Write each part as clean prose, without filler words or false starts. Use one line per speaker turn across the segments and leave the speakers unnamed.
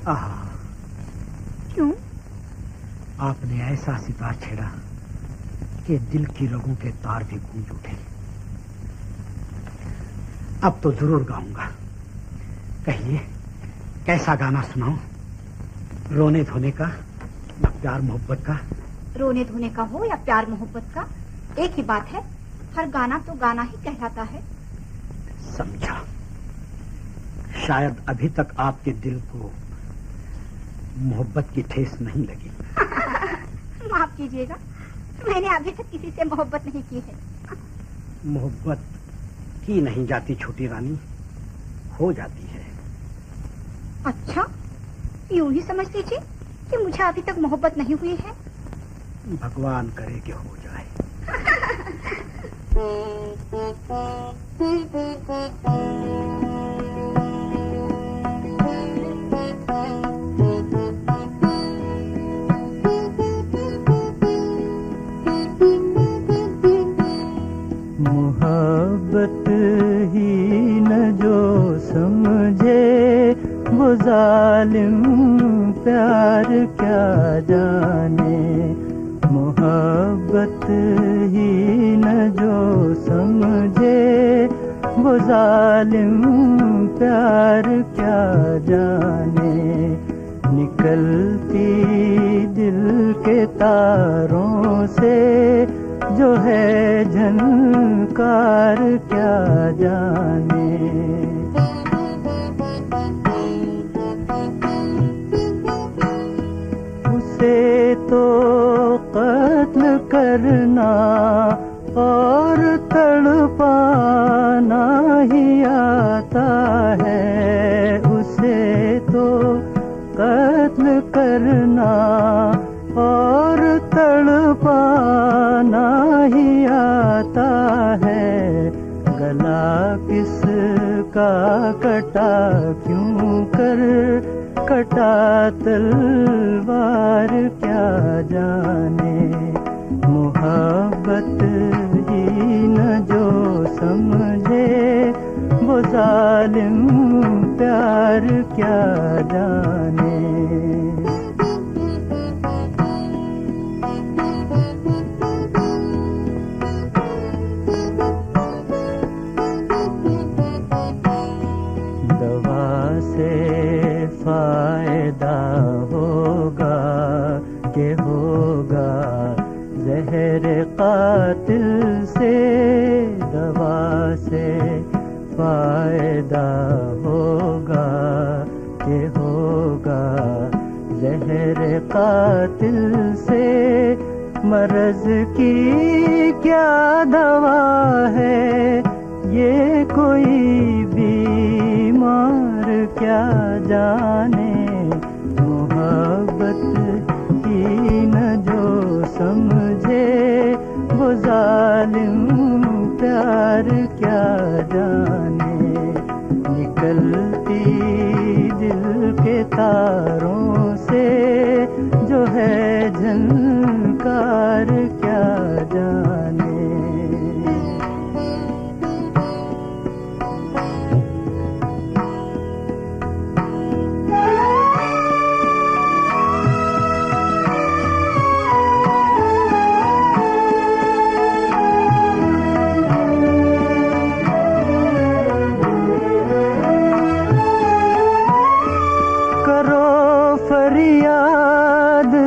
आहा,
क्यों?
आपने ऐसा सितार छेड़ा कि दिल की रगों के तार भी गूंज उठे। अब तो जरूर गाऊंगा। कहिए, कैसा गाना सुनाऊं? रोने धोने का या प्यार मोहब्बत का?
रोने धोने का हो या प्यार मोहब्बत का, एक ही बात है। हर गाना तो गाना ही कहलाता है।
समझा। शायद अभी तक आपके दिल को मोहब्बत की ठेस नहीं लगी।
माफ कीजिएगा, मैंने अभी तक किसी से मोहब्बत नहीं की है।
मोहब्बत की नहीं जाती छोटी रानी, हो जाती है।
अच्छा, यूं ही समझ लीजिए कि मुझे अभी तक मोहब्बत नहीं हुई है।
भगवान करे कि हो जाए।
मोहब्बत ही न जो समझे वो जालिम प्यार क्या जाने। मोहब्बत ही न जो समझे वो जालिम प्यार क्या जाने। निकलती दिल के तारों से जो है झनकार क्या जाने। उसे तो कत्ल करना और तड़पाना ही आता है। उसे तो कत्ल करना और तड़पाना ही आता है। गला किसका कटा क्यों कर कटा तलवार क्या जाने। मोहब्बत ही न जो समझे वो जालिम प्यार क्या जाने। फायदा होगा के होगा जहर कातिल से। दवा से फायदा होगा के होगा जहर कातिल से। मर्ज की क्या दवा है ये कोई बीमार क्या जाने। मोहब्बत ही न जो समझे वो जालिम प्यार क्या जाने। निकलती दिल के तारों से जो है झनकार क्या जाने।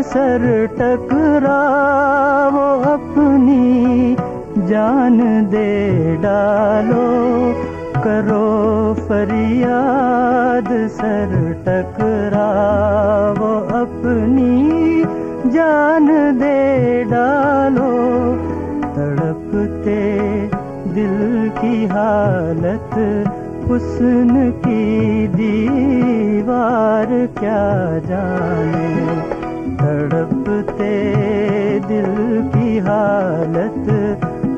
सर टकराओ अपनी जान दे डालो। करो फरियाद सर टकराओ अपनी जान दे डालो। तड़पते दिल की हालत हुस्न की दीवार क्या जाने। तड़पते दिल की हालत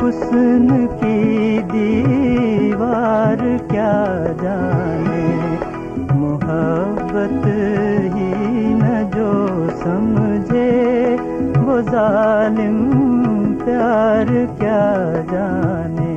हुस्न की दीवार क्या जाने। मोहब्बत ही न जो समझे वो जालिम प्यार क्या जाने।